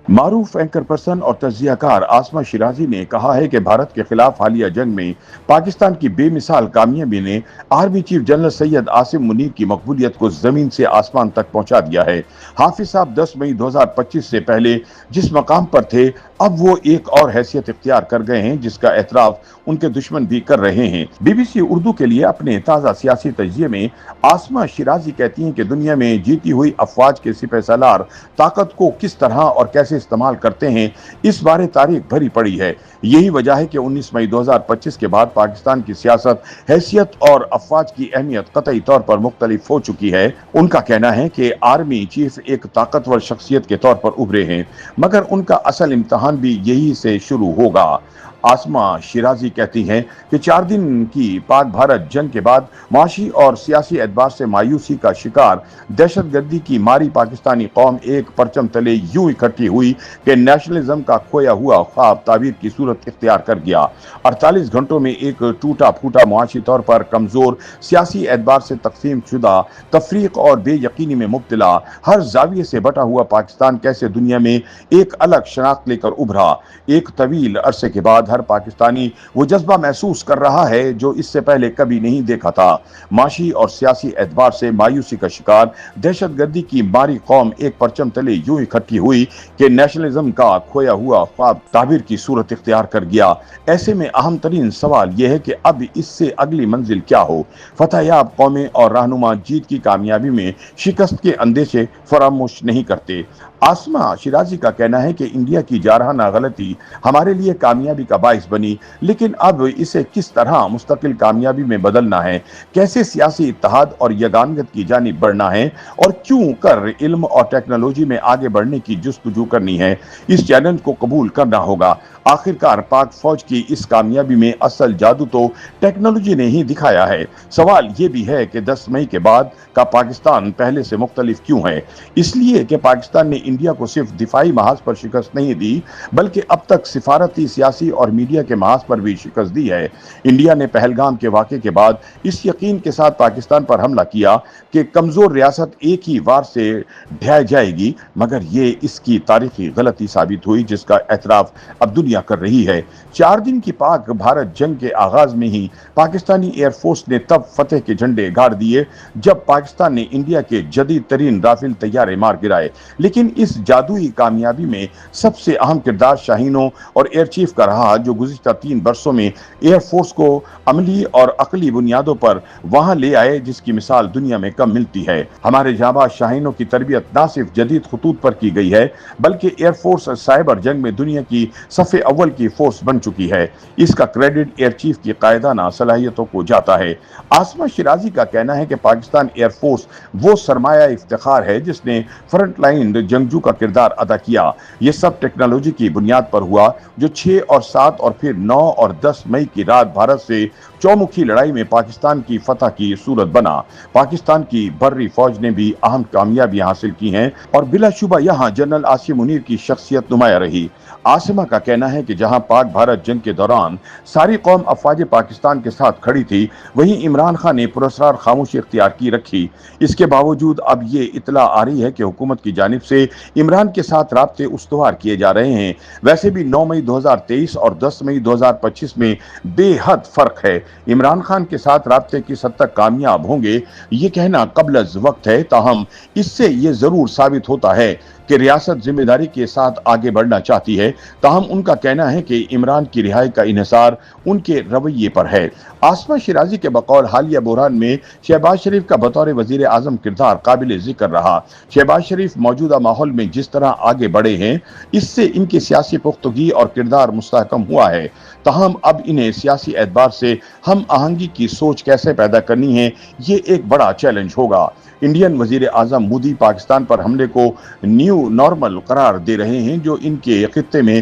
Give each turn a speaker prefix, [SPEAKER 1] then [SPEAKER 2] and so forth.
[SPEAKER 1] معروف anchor person اور تجزیہ کار آسما شیرازی نے کہا ہے کہ بھارت کے خلاف حالیہ جنگ میں پاکستان کی بے مثال کامیابی نے army chief general Syed Asim Munir کی مقبولیت کو زمین سے آسمان تک پہنچا دیا ہے۔ حافظ صاحب 10 مئی 2025 سے پہلے جس مقام پر تھے اب وہ ایک اور حیثیت اختیار کر گئے ہیں جس کا اعتراف ان کے دشمن بھی کر رہے ہیں۔ بی بی سی اردو کے لیے اپنے تازہ سیاسی تجزیے میں آسما شیرازی کہتی ہیں کہ دنیا میں جیتی ہوئی افواج کے سپہ سالار طاقت کو کس طرح اور کیسے استعمال کرتے ہیں اس بارے تاریخ بھری پڑی ہے۔ یہی وجہ ہے کہ 19 مئی 2025 کے بعد پاکستان کی سیاست، حیثیت اور افواج کی اہمیت قطعی طور پر مختلف ہو چکی ہے۔ ان کا کہنا ہے کہ آرمی چیف ایک طاقتور شخصیت کے طور پر ابھرے ہیں، مگر ان کا اصل امتحان بھی یہی سے شروع ہوگا۔ آسما شیرازی کہتی ہیں کہ 4 دن کی پاک بھارت جنگ کے بعد معاشی اور سیاسی اعتبار سے مایوسی کا شکار دہشت گردی کی ماری پاکستانی قوم ایک پرچم تلے یوں اکٹھی ہوئی کہ نیشنلزم کا کھویا ہوا خواب تعبیر کی صورت اختیار کر گیا۔ 48 گھنٹوں میں ایک ٹوٹا پھوٹا، معاشی طور پر کمزور، سیاسی اعتبار سے تقسیم شدہ، تفریق اور بے یقینی میں مبتلا، ہر زاویے سے بٹا ہوا پاکستان کیسے دنیا میں ایک الگ شناخت لے کر ابھرا۔ ایک طویل عرصے کے بعد ہر پاکستانی وہ جذبہ محسوس کر رہا ہے جو اس سے پہلے کبھی نہیں دیکھا تھا۔ معاشی اور سیاسی اعتبار سے مایوسی کا شکار دہشت گردی کی ماری قوم ایک پرچم تلے یوں اکٹھی ہوئی کہ نیشنلزم کا کھویا ہوا خواب تعبیر کی صورت اختیار کر گیا۔ ایسے میں اہم ترین سوال یہ ہے کہ اب اس سے اگلی منزل کیا ہو؟ فتح یاب قومیں اور رہنما جیت کی کامیابی میں شکست کے اندیشے فراموش نہیں کرتے۔ آسما شیرازی کا کہنا ہے کہ انڈیا کی جارحانہ غلطی ہمارے لیے کامیابی کا باعث بنی، لیکن اب اسے کس طرح مستقل کامیابی میں بدلنا ہے، کیسے سیاسی اتحاد اور یگانگت کی جانب بڑھنا ہے، اور کیوں کر علم اور ٹیکنالوجی میں آگے بڑھنے کی جستجو کرنی ہے، اس چیلنج کو قبول کرنا ہوگا۔ آخرکار پاک فوج کی اس کامیابی میں اصل جادو تو ٹیکنالوجی نے ہی دکھایا ہے۔ سوال یہ بھی ہے کہ 10 مئی کے بعد کا پاکستان پہلے سے مختلف کیوں ہے؟ اس لیے کہ پاکستان نے انڈیا کو صرف دفاعی محاذ پر شکست نہیں دی، بلکہ اب تک سفارتی، سیاسی اور میڈیا کے محاذ پر بھی شکست دی ہے۔ انڈیا نے پہلگام کے واقعے کے بعد اس یقین کے ساتھ پاکستان پر حملہ کیا کہ کمزور ریاست ایک ہی وار سے ڈھہ جائے گی، مگر یہ اس کی تاریخی غلطی ثابت ہوئی جس کا اعتراف اب دنیا کر رہی ہے۔ 4 دن کی پاک بھارت جنگ کے آغاز میں ہی پاکستانی ایئر فورس نے تب فتح کے جھنڈے گاڑ دیے جب پاکستان نے انڈیا کے جدید ترین رافیل طیارے مار گرائے۔ لیکن اس جادوئی کامیابی میں سب سے اہم کردار شاہینوں اور ایئر چیف کا رہا جو گزشتہ 3 برسوں میں ایئر فورس کو عملی اور عقلی بنیادوں پر وہاں لے آئے جس کی مثال دنیا میں کم ملتی ہے۔ ہمارے جانباز شاہینوں کی تربیت نہ صرف جدید خطوط پر کی گئی ہے بلکہ ایئر فورس سائبر جنگ میں دنیا کی صف اول کی فورس بن چکی ہے۔ اس کا کریڈٹ ایئر چیف کی قائدانہ صلاحیتوں کو جاتا ہے۔ آسما شیرازی کا کہنا ہے کہ پاکستان ایئر فورس وہ سرمایہ افتخار ہے جس نے فرنٹ لائن جنگجو کا کردار ادا کیا۔ یہ سب ٹیکنالوجی کی بنیاد پر ہوا جو 6 اور 7 اور پھر 9 اور 10 مئی کی رات بھارت سے چومکھی لڑائی میں پاکستان کی فتح کی صورت بنا۔ پاکستان کی بری فوج نے بھی اہم کامیابیاں حاصل کی ہیں اور بلا شبہ یہاں جنرل عاصم منیر کی شخصیت نمایاں رہی۔ آسما کا کہنا ہے کہ جہاں پاک بھارت جنگ کے دوران ساری قوم افواج پاکستان کے ساتھ کھڑی تھی، وہیں عمران خان نے پراسرار خاموشی اختیار کی رکھی۔ اس کے باوجود اب یہ اطلاع آ رہی ہے کہ حکومت کی جانب سے عمران کے ساتھ رابطے استوار کیے جا رہے ہیں۔ ویسے بھی 9 مئی 2023 اور 10 مئی 2025 میں بے حد فرق ہے۔ عمران خان کے ساتھ رابطے کس حد تک کامیاب ہوں گے یہ کہنا قبل از وقت ہے، تاہم اس سے یہ ضرور ثابت ہوتا ہے کہ ریاست ذمہ داری کے ساتھ آگے بڑھنا چاہتی ہے۔ تاہم ان کا کہنا ہے کہ عمران کی رہائی کا انحصار ان کے رویے پر ہے۔ آسما شیرازی کے بقول حالیہ بحران میں شہباز شریف کا بطور وزیر اعظم کردار قابل ذکر رہا۔ شہباز شریف موجودہ ماحول میں جس طرح آگے بڑھے ہیں اس سے ان کی سیاسی پختگی اور کردار مستحکم ہوا ہے۔ تاہم اب انہیں سیاسی اعتبار سے ہم آہنگی کی سوچ کیسے پیدا کرنی ہے یہ ایک بڑا چیلنج ہوگا۔ انڈین وزیر اعظم مودی پاکستان پر حملے کو نیو نارمل قرار دے رہے ہیں جو ان کے خطے میں